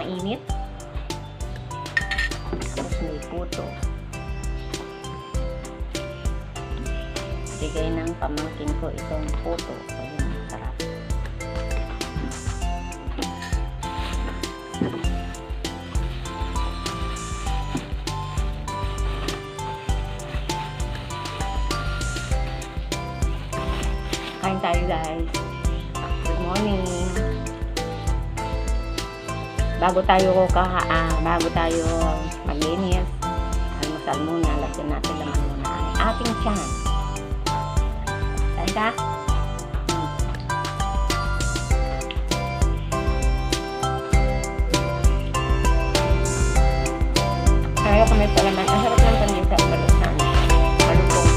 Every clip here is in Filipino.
mainit. Tapos may puto. Bigay ng pamangkin ko itong puto. Ayun, sarap. Kain tayo guys. Good morning. Bago tayo maglinis, almusal muna, lagyan natin laman muna ang ating tiyan. Kain ka? Kaya kami pala man, ang sarap ng pandita, balot namin. Malutong.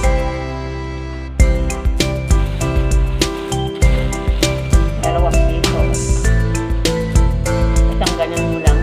Dalawang piso. Isang ganun mo lang.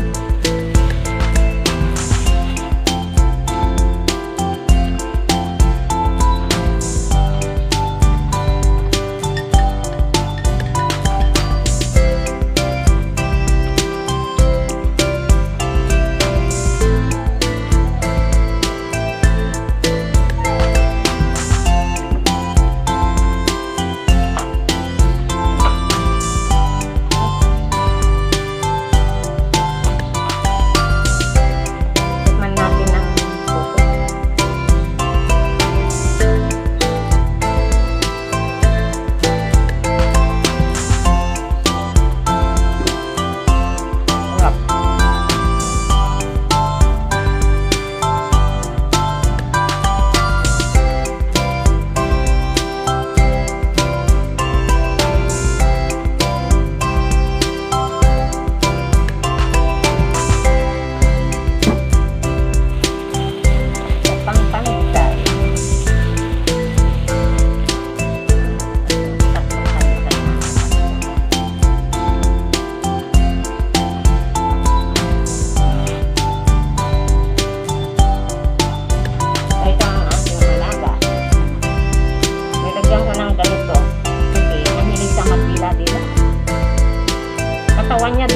Katawan niya